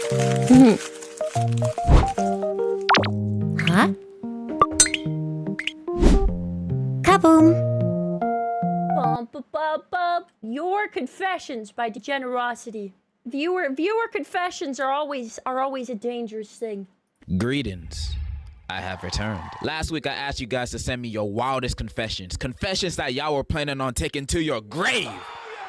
Huh? Kaboom! Bum, ba, ba, ba. Your confessions by degenerosity. Viewer confessions are always a dangerous thing. Greetings. I have returned. Last week I asked you guys to send me your wildest confessions. Confessions that y'all were planning on taking to your grave.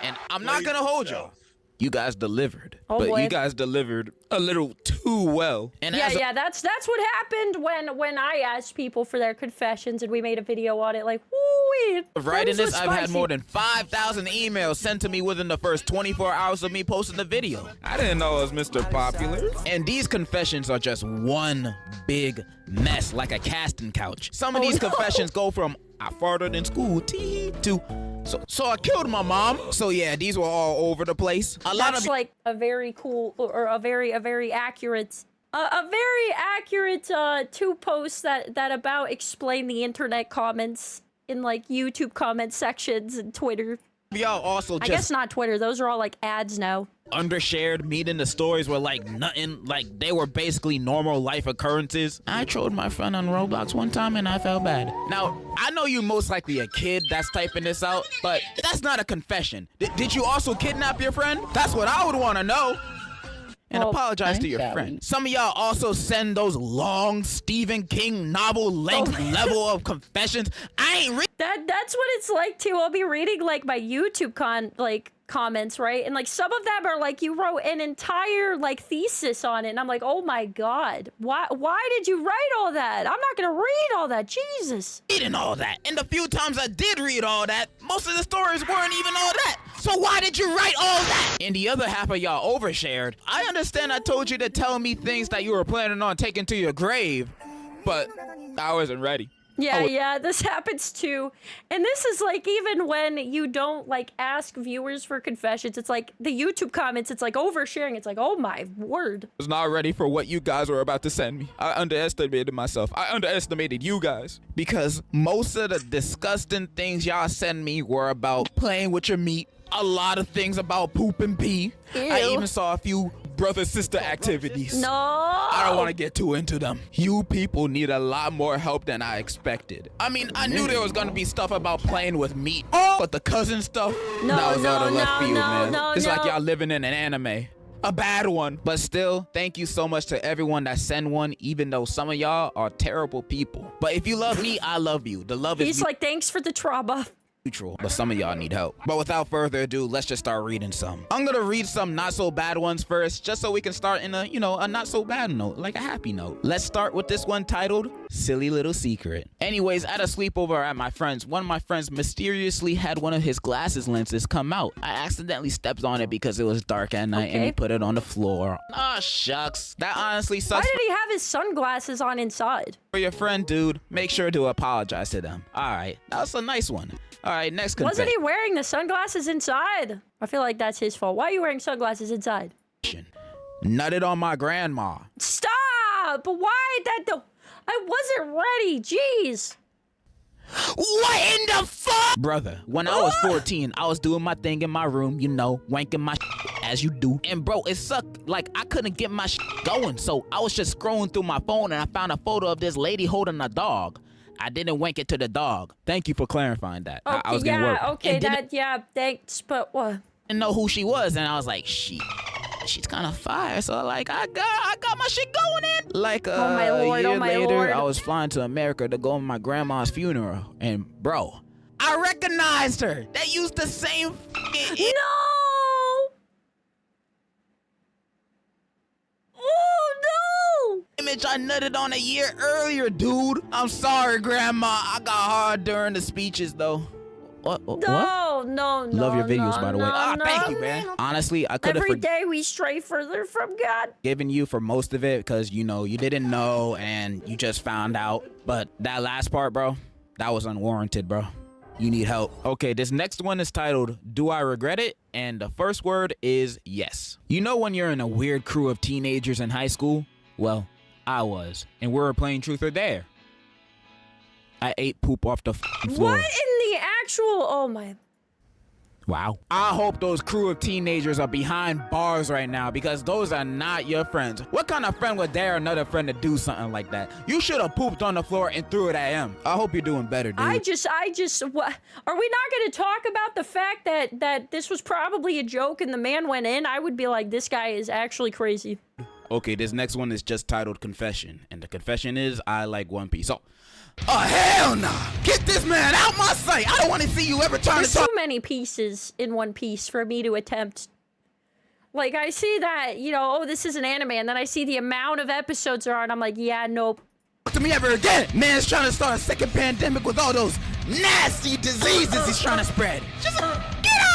And I'm not gonna hold y'all. You guys delivered. Oh, but boy. you guys delivered a little too well. And Yeah, that's what happened when I asked people for their confessions and we made a video on it. Like, woo, writing this, I've had more than 5,000 emails sent to me within the first 24 hours of me posting the video. I didn't know I was Mr. Popular. And these confessions are just one big mess, like a casting couch. Some of these confessions go from I farted in school to so I killed my mom. So yeah, these were all over the place. That's like a very cool or a very accurate. A very accurate two posts that about explain the internet comments in like YouTube comment sections and Twitter. Y'all also I guess not Twitter. Those are all like ads now. Undershared meeting the stories were like nothing, like they were basically normal life occurrences. I trolled my friend on Roblox one time and I felt bad. Now, I know you most likely a kid that's typing this out, but that's not a confession. Did you also kidnap your friend? That's what I would want to know. And apologize to your friend. Some of y'all also send those long Stephen King novel length level of confessions. I ain't read That's what it's like too. I'll be reading like my YouTube comments, right? And like some of them are like you wrote an entire like thesis on it, and I'm like, oh my god, why did you write all that? I'm not gonna read all that. Jesus. reading all that. And the few times I did read all that, most of the stories weren't even all that. So why did you write all that? And the other half of y'all overshared. I understand I told you to tell me things that you were planning on taking to your grave, but I wasn't ready. Yeah, this happens too. And this is like even when you don't like ask viewers for confessions, it's like the YouTube comments, it's like oversharing. It's like, oh my word. I was not ready for what you guys were about to send me. I underestimated myself. I underestimated you guys. Because most of the disgusting things y'all send me were about playing with your meat. A lot of things about poop and pee. Ew. I even saw a few brother-sister activities. No. I don't want to get too into them. You people need a lot more help than I expected. I mean, I knew there was gonna be stuff about playing with meat, but the cousin stuff, that was out of left field, man. It's like y'all living in an anime. A bad one. But still, thank you so much to everyone that sent one, even though some of y'all are terrible people. But if you love me, I love you. The love is He's like, thanks for the trauma. neutral, but some of y'all need help. But without further ado, let's just start reading some. I'm gonna read some not so bad ones first, just so we can start in a, a not so bad note, like a happy note. Let's start with this one titled Silly Little Secret. Anyways, at a sleepover at my friend's, one of my friends mysteriously had one of his glasses lenses come out. I accidentally stepped on it because it was dark at night and he put it on the floor. Ah, shucks. That honestly sucks. Why did he have his sunglasses on inside? For your friend, dude, make sure to apologize to them. All right, that was a nice one. All right, next confession. Wasn't he wearing the sunglasses inside? I feel like that's his fault. Why are you wearing sunglasses inside? Nutted on my grandma. Stop! Why that? I wasn't ready. Jeez. What in the fuck? Brother, when I was 14, I was doing my thing in my room, wanking my as you do. And bro, it sucked. Like, I couldn't get my going. So I was just scrolling through my phone and I found a photo of this lady holding a dog. I didn't wank it to the dog. Thank you for clarifying that. Okay, I was getting worried. Okay, thanks, but what? Didn't know who she was, and I was like, she's kind of fire. So like, I got my shit going in. Like Oh my lord, year oh my later, lord. I was flying to America to go to my grandma's funeral, and bro, I recognized her. They used the same No! Oh no! image I nutted on a year earlier, dude. I'm sorry, grandma. I got hard during the speeches, though. What? No. Love your videos, by the way. No, Thank you, man. Honestly, I could have Every day we stray further from God. forgiven you for most of it because, you didn't know and you just found out. But that last part, bro, that was unwarranted, bro. You need help. Okay, this next one is titled, Do I Regret It? And the first word is yes. You know when you're in a weird crew of teenagers in high school? Well, I was. And we were playing Truth or Dare. I ate poop off the floor. What in the actual? Oh my! Wow. I hope those crew of teenagers are behind bars right now because those are not your friends. What kind of friend would dare another friend to do something like that? You should have pooped on the floor and threw it at him. I hope you're doing better, dude. What? Are we not going to talk about the fact that this was probably a joke and the man went in? I would be like, this guy is actually crazy. Okay, this next one is just titled Confession. And the confession is, I like One Piece. Oh, hell nah! Get this man out my sight! I don't want to see you ever trying There's to talk. too many pieces in One Piece for me to attempt. Like, I see that, you know, oh, this is an anime, and then I see the amount of episodes there are, and I'm like, yeah, nope. To me ever again. Man's trying to start a second pandemic with all those nasty diseases he's trying to spread. Just get out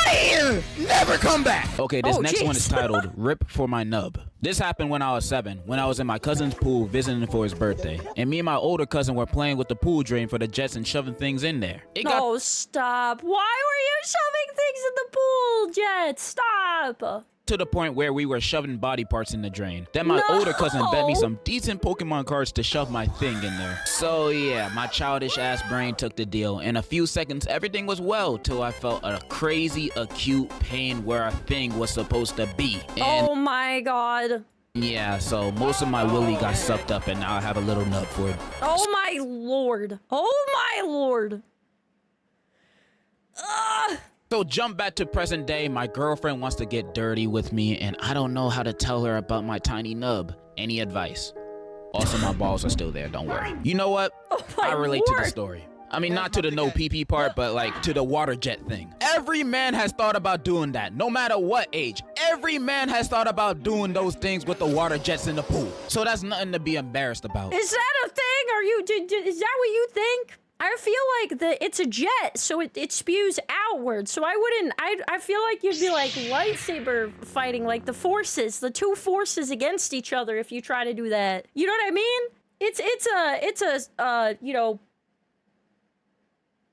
of here! Never come back! Okay, this next one is titled Rip for My Nub. This happened when I was 7, when I was in my cousin's pool visiting for his birthday. And me and my older cousin were playing with the pool drain for the jets and shoving things in there. No, stop. Why were you shoving things in the pool, Jet? Stop. To the point where we were shoving body parts in the drain. Then my older cousin bet me some decent Pokemon cards to shove my thing in there. So yeah, my childish ass brain took the deal. In a few seconds, everything was well till I felt a crazy acute pain where a thing was supposed to be. And oh my god. yeah, so most of my willy got sucked up and now I have a little nub for it. Oh my lord. Oh my lord. Ugh. So jump back to present day, my girlfriend wants to get dirty with me and I don't know how to tell her about my tiny nub. Any advice? Also, my balls are still there, don't worry. You know what? Oh my I relate to the lord. story. I mean, not to the no pee part, but like to the water jet thing. Every man has thought about doing that, no matter what age. Every man has thought about doing those things with the water jets in the pool. So that's nothing to be embarrassed about. Is that a thing? Are you, is that what you think? I feel like it's a jet, so it spews outward. So I feel like you'd be like lightsaber fighting, like the forces, the two forces against each other if you try to do that. You know what I mean?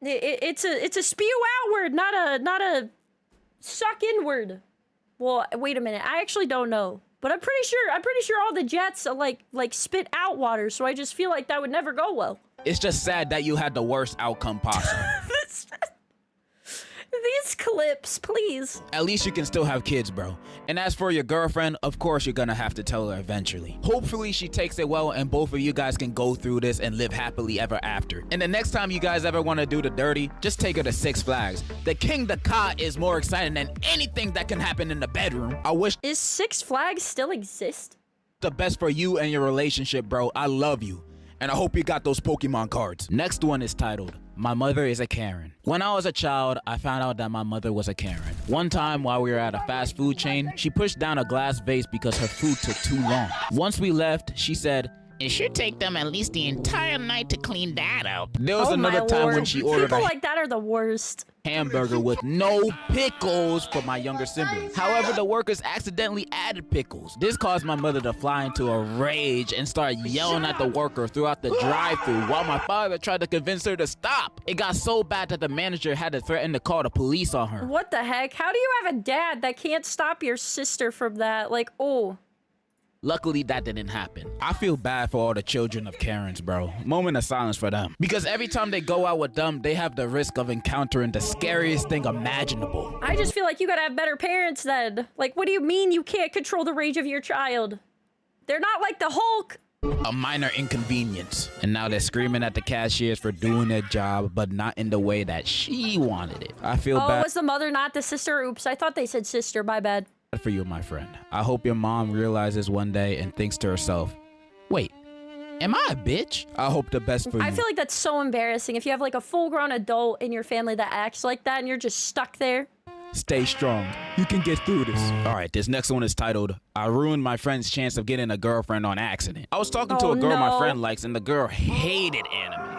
It's a spew outward, not a suck inward. Well, wait a minute. I actually don't know. But I'm pretty sure all the jets like spit out water, so I just feel like that would never go well. It's just sad that you had the worst outcome possible. These clips, please. At least you can still have kids, bro. And as for your girlfriend, of course you're gonna have to tell her eventually. Hopefully she takes it well and both of you guys can go through this and live happily ever after. And the next time you guys ever want to do the dirty, just take her to Six Flags. The King the Ka is more exciting than anything that can happen in the bedroom. I wish Is Six Flags still exist? the best for you and your relationship, bro. I love you. And I hope you got those Pokemon cards. Next one is titled, My Mother is a Karen. When I was a child, I found out that my mother was a Karen. One time while we were at a fast food chain, she pushed down a glass vase because her food took too long. Once we left, she said, "It should take them at least the entire night to clean that up." There was another time when she ordered People a like that are the worst. hamburger with no pickles for my younger siblings. However, the workers accidentally added pickles. This caused my mother to fly into a rage and start yelling at the worker throughout the drive-thru while my father tried to convince her to stop. It got so bad that the manager had to threaten to call the police on her. What the heck? How do you have a dad that can't stop your sister from that? Like, oh. Luckily, that didn't happen. I feel bad for all the children of Karens, bro. Moment of silence for them. Because every time they go out with them, they have the risk of encountering the scariest thing imaginable. I just feel like you gotta have better parents then. Like, what do you mean you can't control the rage of your child? They're not like the Hulk. A minor inconvenience. And now they're screaming at the cashiers for doing their job, but not in the way that she wanted it. I feel Oh, bad was the mother not the sister? Oops, I thought they said sister. My bad. for you, my friend. I hope your mom realizes one day and thinks to herself, wait, am I a bitch? I hope the best for you. I feel like that's so embarrassing if you have like a full-grown adult in your family that acts like that and you're just stuck there. Stay strong. You can get through this. All right, this next one is titled, I ruined my friend's chance of getting a girlfriend on accident. I was talking to a girl my friend likes, and the girl hated anime.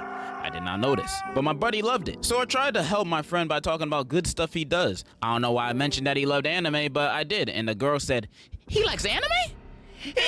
I did not know this, but my buddy loved it. So I tried to help my friend by talking about good stuff he does. I don't know why I mentioned that he loved anime, but I did. And the girl said, he likes anime? Ew!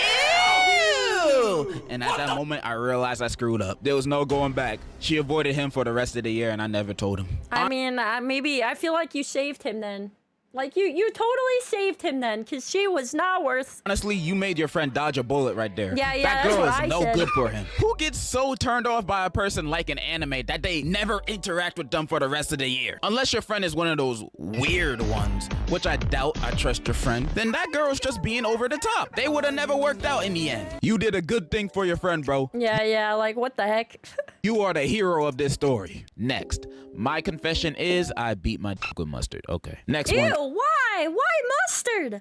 And at that moment, I realized I screwed up. There was no going back. She avoided him for the rest of the year, and I never told him. I mean, maybe I feel like you saved him then. Like, you totally saved him then, because she was not worth... Honestly, you made your friend dodge a bullet right there. Yeah, that that's girl what is I no said. good for him. Who gets so turned off by a person like an anime that they never interact with them for the rest of the year? Unless your friend is one of those weird ones, which I doubt. I trust your friend. Then that girl's just being over the top. They would have never worked out in the end. You did a good thing for your friend, bro. Yeah, like, what the heck? You are the hero of this story. Next, my confession is I beat my dick with mustard. Okay. Next Ew, one. why? Why mustard? Out of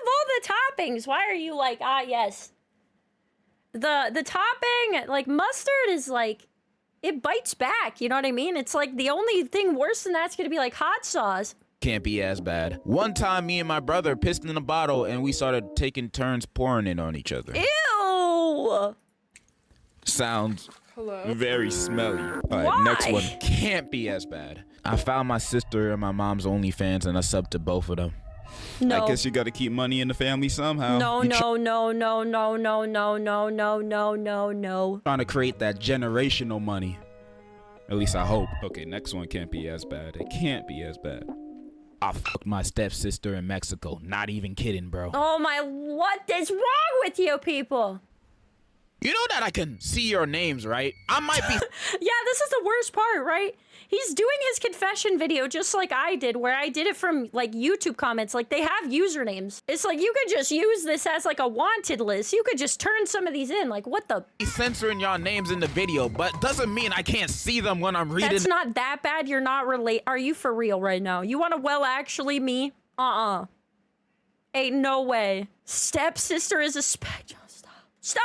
all the toppings, why are you like, yes. The topping, like, mustard is like, it bites back, you know what I mean? It's like the only thing worse than that's gonna be like hot sauce. Can't be as bad. One time, me and my brother pissed in a bottle and we started taking turns pouring it on each other. Ew! Sounds very smelly. All right, Why? next one can't be as bad. I found my sister and my mom's OnlyFans and I subbed to both of them. No. I guess you gotta keep money in the family somehow. No. Trying to create that generational money. At least I hope. Okay, next one can't be as bad. It can't be as bad. I fucked my stepsister in Mexico. Not even kidding, bro. Oh my, what is wrong with you people? You know that I can see your names, right? I might be... Yeah, this is the worst part, right? He's doing his confession video just like I did, where I did it from, like, YouTube comments. Like, they have usernames. It's like, you could just use this as, like, a wanted list. You could just turn some of these in. Like, what the... He's censoring y'all names in the video, but doesn't mean I can't see them when I'm reading. That's not that bad. You're not Are you for real right now? You want to actually me? Ain't no way. Stepsister is a spectrum. Stop.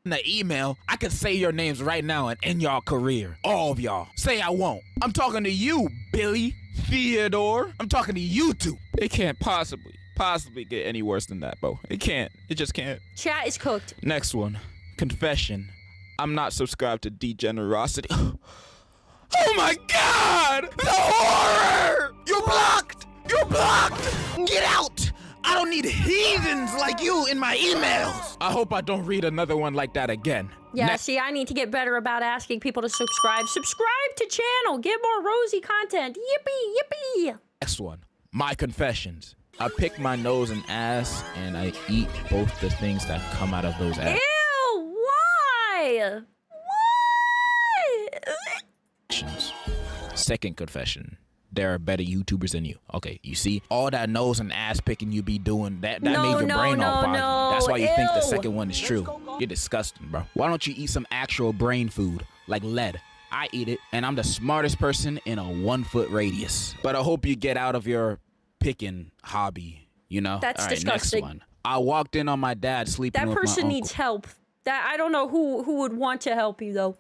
In the email, I could say your names right now and end y'all career. All of y'all. Say I won't. I'm talking to you, Billy, Theodore. I'm talking to you two. It can't possibly get any worse than that, bro. It can't. It just can't. Chat is cooked. Next one. Confession. I'm not subscribed to Degenerosity. Oh my God! The horror! You're blocked! You're blocked! Get out! I don't need heathens like you in my emails. I hope I don't read another one like that again. Yeah, see, I need to get better about asking people to subscribe. Subscribe to channel. Get more Rosie content. Yippee, yippee. Next one. My confessions. I pick my nose and ass, and I eat both the things that come out of those ass. Ew, why? Why? Second confession. There are better YouTubers than you. Okay, you see? All that nose and ass picking you be doing, that made your brain all foggy. That's why you think the second one is true. You're disgusting, bro. Why don't you eat some actual brain food, like lead? I eat it, and I'm the smartest person in a 1 foot radius. But I hope you get out of your picking hobby, you know? That's all right, disgusting. Next one. I walked in on my dad sleeping That with my person uncle. needs help. That I don't know who would want to help you, though.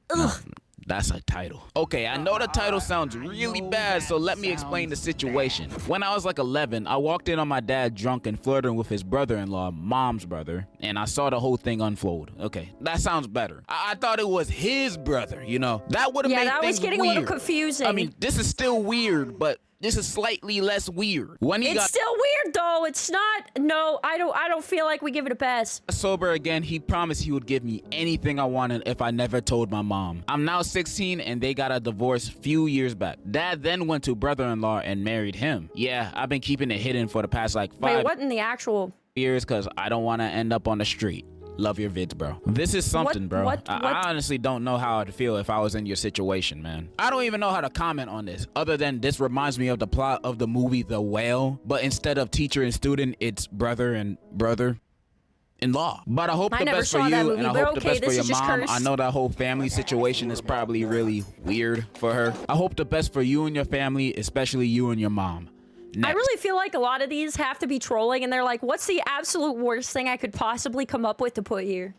Ugh. That's a title. Okay, I know the title sounds really bad, so let me explain the situation. When I was like 11, I walked in on my dad drunk and flirting with his brother-in-law, mom's brother, and I saw the whole thing unfold. Okay, that sounds better. I thought it was his brother, you know? That would have made that things was getting weird. a little confusing. I mean, this is still weird, but this is slightly less weird. When he It's got still weird, though. It's not. No, I don't feel like we give it a pass. sober again, he promised he would give me anything I wanted if I never told my mom. I'm now 16 and they got a divorce few years back. Dad then went to brother-in-law and married him. Yeah, I've been keeping it hidden for the past like 5 Wait, what in the actual... years because I don't want to end up on the street. Love your vids, bro. This is something, bro. I honestly don't know how I'd feel if I was in your situation, man. I don't even know how to comment on this, other than this reminds me of the plot of the movie The Whale, but instead of teacher and student, it's brother and brother-in-law. But I hope the best for you, and I hope the best for your mom. I know that whole family situation is probably really weird for her. I hope the best for you and your family, especially you and your mom. Next. I really feel like a lot of these have to be trolling, and they're like, what's the absolute worst thing I could possibly come up with to put here?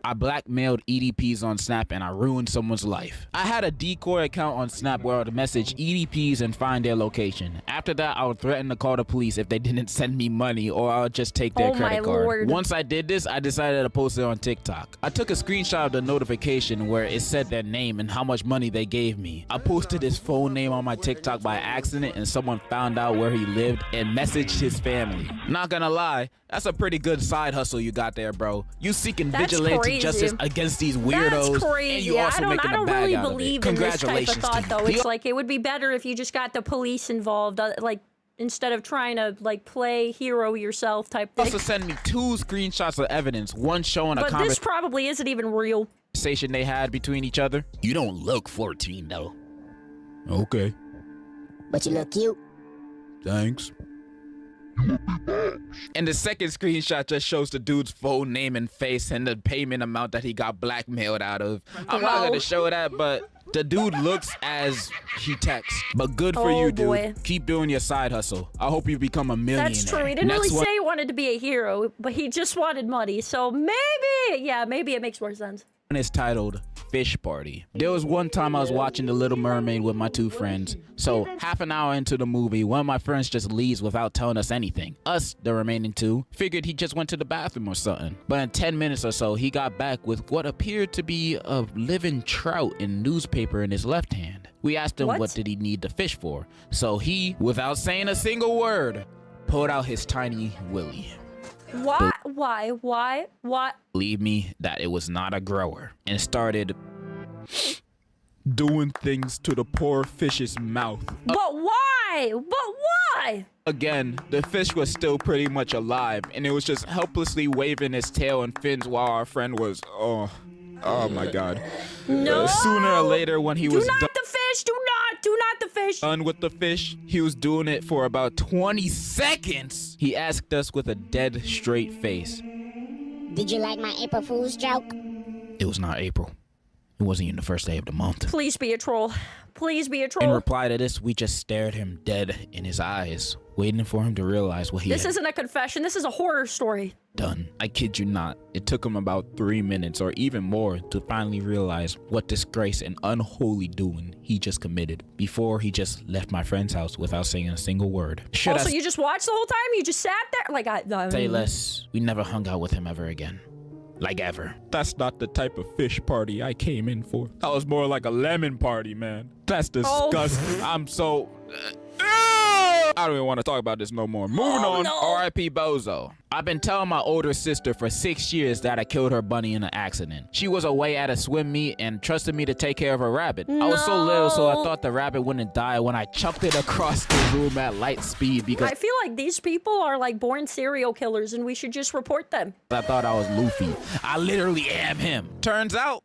I blackmailed EDPs on Snap and I ruined someone's life. I had a decoy account on Snap where I would message EDPs and find their location. After that, I would threaten to call the police if they didn't send me money, or I would just take their credit card. Lord. Once I did this, I decided to post it on TikTok. I took a screenshot of the notification where it said their name and how much money they gave me. I posted his phone name on my TikTok by accident and someone found out where he lived and messaged his family. Not gonna lie, that's a pretty good side hustle you got there, bro. You seeking vigilante justice against these weirdos, That's crazy. and you also making a bag really out of it. believe in this type of Congratulations thought, to though. you. It's like it would be better if you just got the police involved. Like, instead of trying to like play hero yourself type thing. Also sent me 2 screenshots of evidence, one showing a But this probably isn't even real. conversation they had between each other. You don't look 14 though. Okay. But you look cute. Thanks. And the second screenshot just shows the dude's full name and face and the payment amount that he got blackmailed out of. I'm not gonna show that, but the dude looks as he texts. But good for you, dude. Boy. Keep doing your side hustle. I hope you become a millionaire. That's true. He didn't Next really one- say he wanted to be a hero, but he just wanted money. So maybe, yeah, maybe it makes more sense. One is titled Fish Party. There was one time I was watching The Little Mermaid with my 2 friends. So half an hour into the movie, one of my friends just leaves without telling us anything. Us, the remaining 2, figured he just went to the bathroom or something. But in 10 minutes or so, he got back with what appeared to be a living trout in newspaper in his left hand. We asked him what did he need the fish for. So he, without saying a single word, pulled out his tiny willy. Why? Why? Believe me that it was not a grower, and started doing things to the poor fish's mouth. But why? But why? Again, the fish was still pretty much alive, and it was just helplessly waving its tail and fins while our friend was, oh my God. No. Sooner or later, when he was do not the fish. Do not the fish. done with the fish, he was doing it for about 20 seconds. He asked us with a dead straight face. Did you like my April Fool's joke? It was not April. It wasn't even the first day of the month. Please be a troll. Please be a troll. In reply to this, we just stared him dead in his eyes, waiting for him to realize what he This had isn't a confession. This is a horror story. done. I kid you not. It took him about 3 minutes or even more to finally realize what disgrace and unholy doing he just committed before he just left my friend's house without saying a single word. Should Also, I you just watched the whole time? You just sat there? Like, say less? We never hung out with him ever again. Like ever. That's not the type of fish party I came in for. That was more like a lemon party, man. That's disgusting. I'm so... I don't even want to talk about this no more. Moving on. no. R.I.P. Bozo. I've been telling my older sister for 6 years that I killed her bunny in an accident. She was away at a swim meet and trusted me to take care of her rabbit. I was so little, so I thought the rabbit wouldn't die when I chucked it across the room at light speed because I feel like these people are like born serial killers and we should just report them. I thought I was Luffy. I literally am him. Turns out,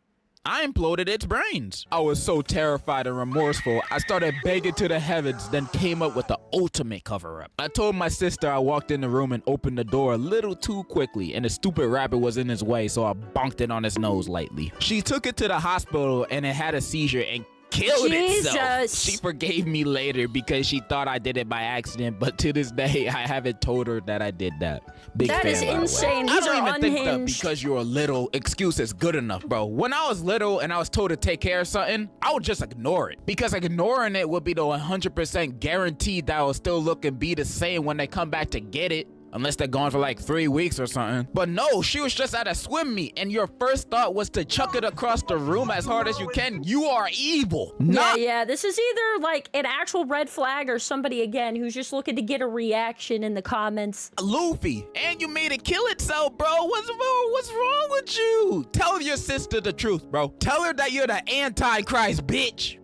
I imploded its brains. I was so terrified and remorseful, I started begging to the heavens, then came up with the ultimate cover-up. I told my sister I walked in the room and opened the door a little too quickly, and the stupid rabbit was in his way, so I bonked it on his nose lightly. She took it to the hospital, and it had a seizure and killed itself. She forgave me later because she thought I did it by accident, but to this day, I haven't told her that I did that. Big That fan, is by the way. insane. I These don't are even think that unhinged. because you're a little excuse is good enough, bro. When I was little and I was told to take care of something, I would just ignore it because ignoring it would be the 100% guaranteed that I will still look and be the same when they come back to get it. Unless they're gone for like 3 weeks or something. But no, she was just at a swim meet and your first thought was to chuck it across the room as hard as you can. You are evil. Yeah, this is either like an actual red flag or somebody again who's just looking to get a reaction in the comments. Luffy, and you made it kill itself, bro. What's wrong with you? Tell your sister the truth, bro. Tell her that you're the Antichrist, bitch.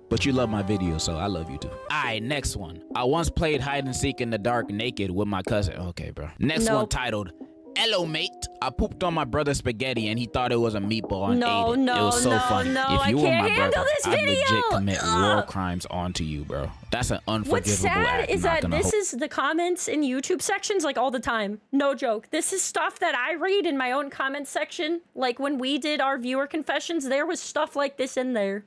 But you love my videos, so I love you too. Alright, next one. I once played hide and seek in the dark naked with my cousin. Okay, bro. Next one titled, Hello, mate. I pooped on my brother's spaghetti and he thought it was a meatball and ate it. It was so funny. If you were my brother, I'd legit commit war crimes onto you, bro. That's an unforgivable What's sad act. is that this is the comments in YouTube sections like all the time. No joke. This is stuff that I read in my own comment section. Like when we did our viewer confessions, there was stuff like this in there.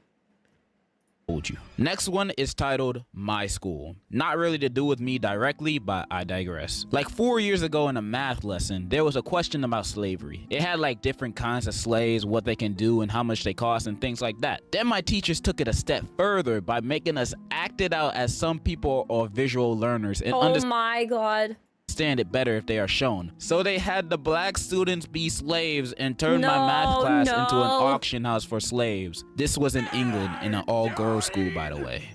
You. Next one is titled My School. Not really to do with me directly, but I digress. Like 4 years ago in a math lesson, there was a question about slavery. It had like different kinds of slaves, what they can do and how much they cost and things like that. Then my teachers took it a step further by making us act it out as some people are visual learners and my God. Understand it better if they are shown. So they had the black students be slaves and turned my math class into an auction house for slaves. This was in England in an all-girls school, by the way.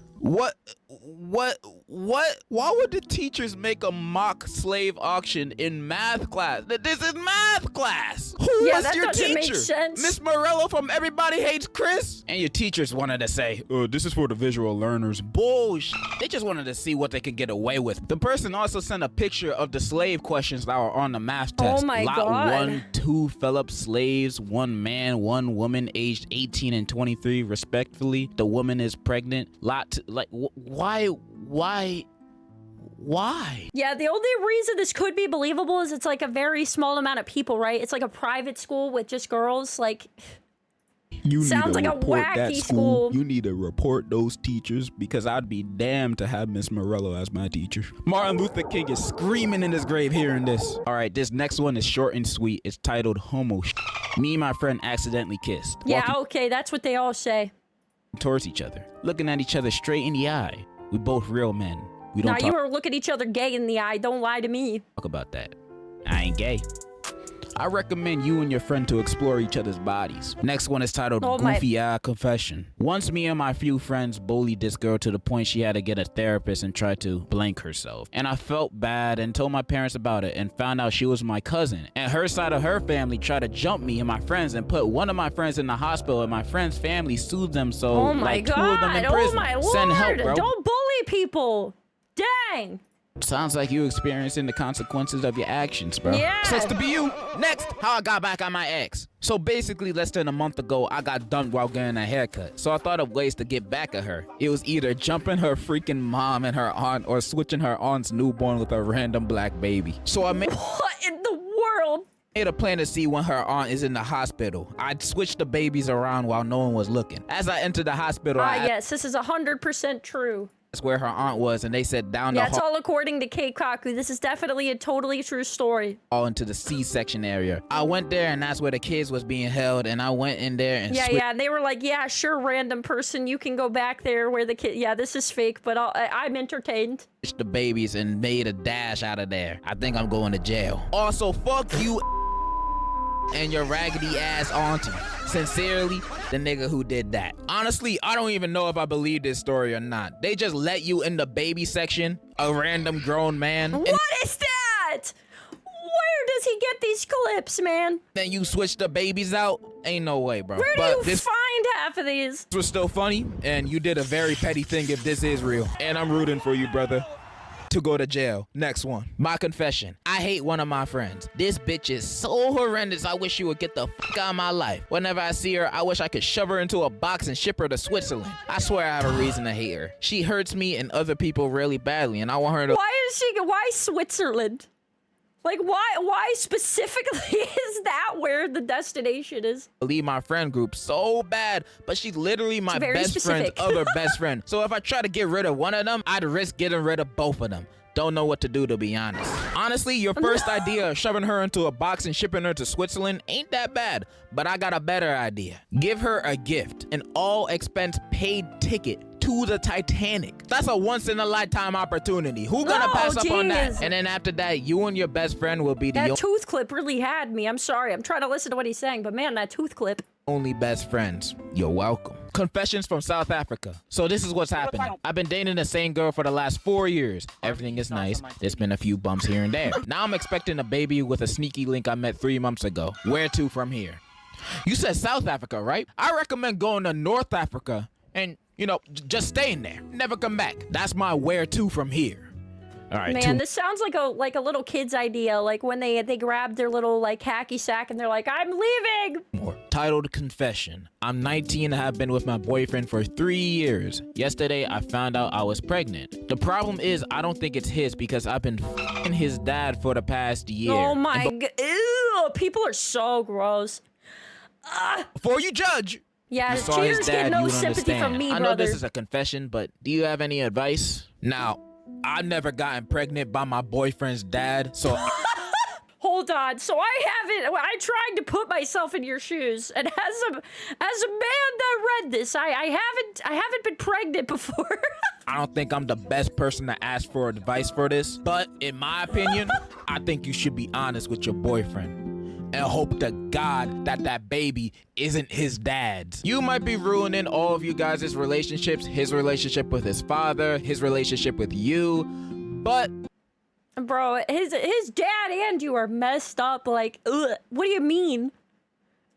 Why would the teachers make a mock slave auction in math class? This is math class. Who was that your doesn't make teacher? sense. Miss Morello from Everybody Hates Chris? And your teachers wanted to say, this is for the visual learners. Bullshit. They just wanted to see what they could get away with. The person also sent a picture of the slave questions that were on the math test. Oh my Lot God. 1, 2 Philip slaves, 1 man, 1 woman, aged 18 and 23 respectively. The woman is pregnant. Lot 2, like, why? Yeah, the only reason this could be believable is it's like a very small amount of people, right? It's like a private school with just girls. Like, You sounds need like to a report that wacky school. school. You need to report those teachers because I'd be damned to have Miss Morello as my teacher. Martin Luther King is screaming in his grave hearing this. All right, this next one is short and sweet. It's titled Homo Sh**. Me and my friend accidentally kissed. yeah, Walking okay, that's what they all say. towards each other, looking at each other straight in the eye. We both real men. We don't Now talk you were looking each other gay in the eye. Don't lie to me. about that. I ain't gay. I recommend you and your friend to explore each other's bodies. Next one is titled Oh my- Goofy Eye Confession. Once me and my few friends bullied this girl to the point she had to get a therapist and try to blank herself. And I felt bad and told my parents about it and found out she was my cousin. And her side of her family tried to jump me and my friends and put one of my friends in the hospital and my friend's family sued them, so Oh my like 2 of them in God. prison. Oh my Send help, Lord. bro. Don't bully people. Dang. Sounds like you experiencing the consequences of your actions, bro. Yeah. Sucks to be you. Next, how I got back on my ex. So basically, less than a month ago, I got dumped while getting a haircut. So I thought of ways to get back at her. It was either jumping her freaking mom and her aunt or switching her aunt's newborn with a random black baby. So I made What in the world? a plan to see when her aunt is in the hospital. I'd switch the babies around while no one was looking. As I entered the hospital, I Yes, this is 100% true. asked where her aunt was, and they said down the Yeah, it's hall all according to Keikaku. This is definitely a totally true story. into the C-section area. I went there, and that's where the kids was being held, and I went in there and Yeah, yeah. They were like, yeah, sure, random person. You can go back there where the kid. Yeah, this is fake, but I'm entertained. switched the babies and made a dash out of there. I think I'm going to jail. Also, fuck you and your raggedy ass auntie. Sincerely, the nigga who did that. Honestly, I don't even know if I believe this story or not. They just let you in the baby section, a random grown man, and What is that? Where does he get these clips, man? then you switch the babies out? Ain't no way, bro. Where do But you this find half of these? was still funny, and you did a very petty thing if this is real. And I'm rooting for you, brother, to go to jail. Next one. My confession. I hate one of my friends. This bitch is so horrendous, I wish she would get the fuck out of my life. Whenever I see her, I wish I could shove her into a box and ship her to Switzerland. I swear I have a reason to hate her. She hurts me and other people really badly, and I want her to Why Switzerland? Like, why specifically is that where the destination is? leave my friend group so bad, but she's literally my very best friend's specific. other best friend. So if I try to get rid of one of them, I'd risk getting rid of both of them. Don't know what to do, to be honest. Honestly, your first idea of shoving her into a box and shipping her to Switzerland ain't that bad, but I got a better idea. Give her a gift, an all expense paid ticket to the Titanic. That's a once in a lifetime opportunity. Who gonna Oh, pass up on that? jeez. And then after that, you and your best friend will be the That tooth clip really had me. I'm sorry. I'm trying to listen to what he's saying, but man, that tooth clip. only best friends. You're welcome. Confessions from South Africa. So this is what's happening. I've been dating the same girl for the last 4 years. Everything is nice. There's been a few bumps here and there. Now I'm expecting a baby with a sneaky link I met 3 months ago. Where to from here? You said South Africa, right? I recommend going to North Africa and, just staying there. Never come back. That's my where to from here. All right, Man, this sounds like a little kid's idea. Like when they grab their little like hacky sack and they're like, I'm leaving. more. Titled Confession. I'm 19 and have been with my boyfriend for 3 years. Yesterday, I found out I was pregnant. The problem is, I don't think it's his because I've been f***ing his dad for the past year. Oh my god. Ew, people are so gross. Before you judge, Yeah, you saw his cheaters dad, get no you would sympathy understand. from me, I know brother. this is a confession, but do you have any advice? Now, I've never gotten pregnant by my boyfriend's dad, so Hold on. So I tried to put myself in your shoes, and as a man that read this, I haven't been pregnant before. I don't think I'm the best person to ask for advice for this, but in my opinion, I think you should be honest with your boyfriend. and hope to God that that baby isn't his dad's. You might be ruining all of you guys' relationships, his relationship with his father, his relationship with you, but Bro, his dad and you are messed up. Like, ugh. What do you mean?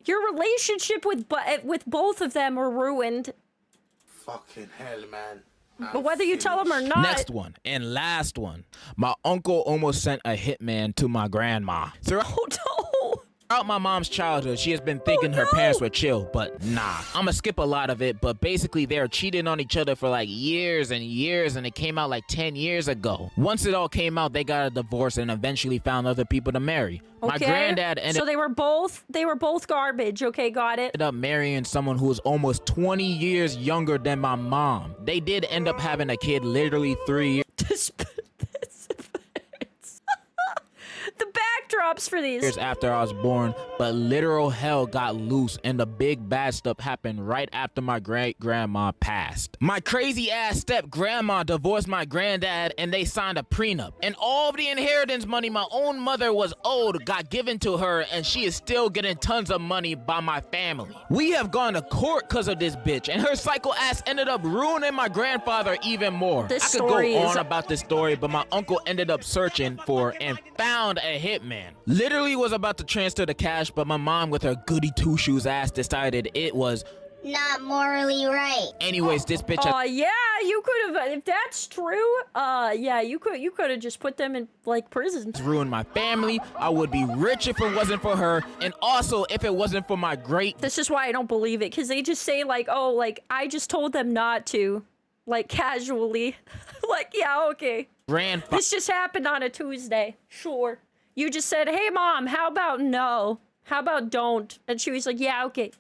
Your relationship with both of them are ruined. Fucking hell, man. But whether you tell them or not. Next one and last one. My uncle almost sent a hitman to my grandma. Oh no. Throughout my mom's childhood, she has been thinking her parents were chill, but nah. I'ma skip a lot of it, but basically they're cheating on each other for like years and years, and it came out like 10 years ago. Once it all came out, they got a divorce and eventually found other people to marry. Okay. My granddad ended So they were both garbage. Okay, got it. up marrying someone who was almost 20 years younger than my mom. They did end up having a kid literally 3 years The backdrops for these. after I was born, but literal hell got loose and the big bad stuff happened right after my great-grandma passed. My crazy ass step-grandma divorced my granddad and they signed a prenup. And all of the inheritance money my own mother was owed got given to her, and she is still getting tons of money by my family. We have gone to court because of this bitch, and her psycho ass ended up ruining my grandfather even more. This I could story go is- on about this story, but my uncle ended up searching for and found a hitman. Literally was about to transfer the cash, but my mom with her goody two-shoes ass decided it was Not morally right. anyways. This bitch Yeah, you could have. If that's true, yeah, you could have just put them in like prison. has ruined my family. I would be rich if it wasn't for her, and also if it wasn't for my great This is why I don't believe it, because they just say like, oh, like I just told them not to, like casually, like yeah, okay. grandfather. This just happened on a Tuesday. Sure. You just said, hey mom, how about no? How about don't? And she was like, yeah, okay.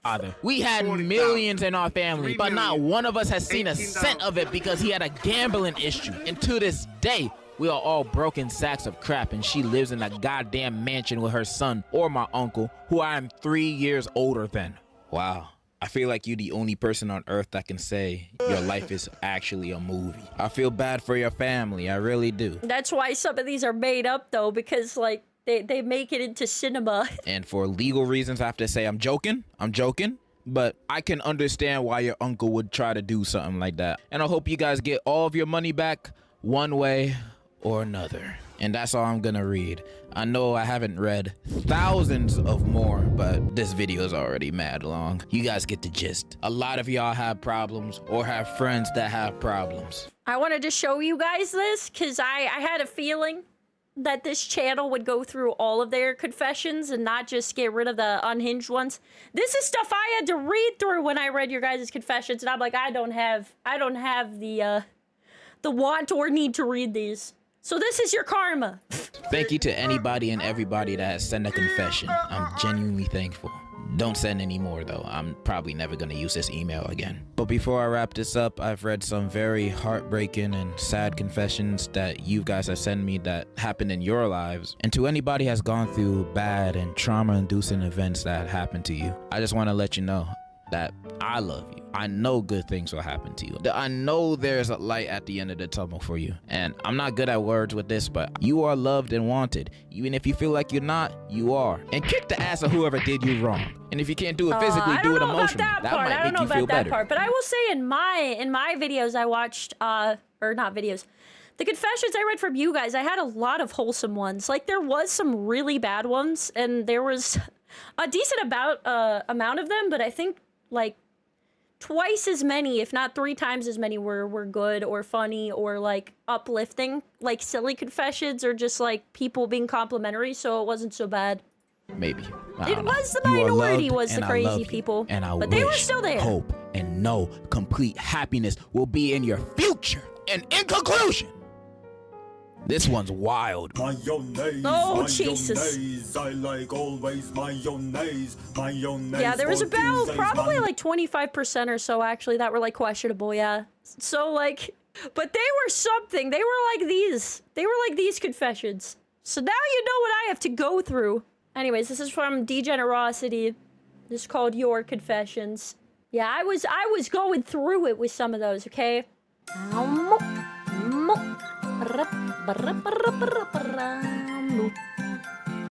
We had millions in our family, but not one of us has seen a cent of it because he had a gambling issue. And to this day, we are all broken sacks of crap, and she lives in a goddamn mansion with her son or my uncle, who I am 3 years older than. Wow. I feel like you're the only person on earth that can say your life is actually a movie. I feel bad for your family. I really do. That's why some of these are made up though, because like they make it into cinema. And for legal reasons, I have to say I'm joking. But I can understand why your uncle would try to do something like that. And I hope you guys get all of your money back one way or another. And that's all I'm gonna read. I know I haven't read thousands of more, but this video is already mad long. You guys get the gist. A lot of y'all have problems or have friends that have problems. I wanted to show you guys this because I had a feeling that this channel would go through all of their confessions and not just get rid of the unhinged ones. This is stuff I had to read through when I read your guys' confessions, and I'm like, I don't have the want or need to read these. So this is your karma. Thank you to anybody and everybody that has sent a confession. I'm genuinely thankful. Don't send any more though. I'm probably never gonna use this email again. But before I wrap this up, I've read some very heartbreaking and sad confessions that you guys have sent me that happened in your lives. And to anybody has gone through bad and trauma-inducing events that happened to you, I just want to let you know that I love you. I know good things will happen to you. I know there's a light at the end of the tunnel for you. And I'm not good at words with this, but you are loved and wanted. Even if you feel like you're not, you are. And kick the ass of whoever did you wrong. And if you can't do it physically, do it emotionally. That might make you feel better. But I will say in my videos I watched, or not videos, the confessions I read from you guys, I had a lot of wholesome ones. Like there was some really bad ones, and there was a decent amount of them, but I think like twice as many, if not 3 times as many, were good or funny or like uplifting, like silly confessions or just like people being complimentary, so it wasn't so bad. Maybe. It was the minority was the crazy people, and I but they were still there. Hope and know complete happiness will be in your future. And in conclusion, this one's wild. Mayonnaise, oh, Jesus. Mayonnaise, I like always mayonnaise, mayonnaise. Yeah, there was for about Tuesdays, probably like 25% or so actually that were like questionable, yeah. So like, but they were something. They were like these. They were like these confessions. So now you know what I have to go through. Anyways, this is from Degenerosity. This is called Your Confessions. Yeah, I was going through it with some of those, okay?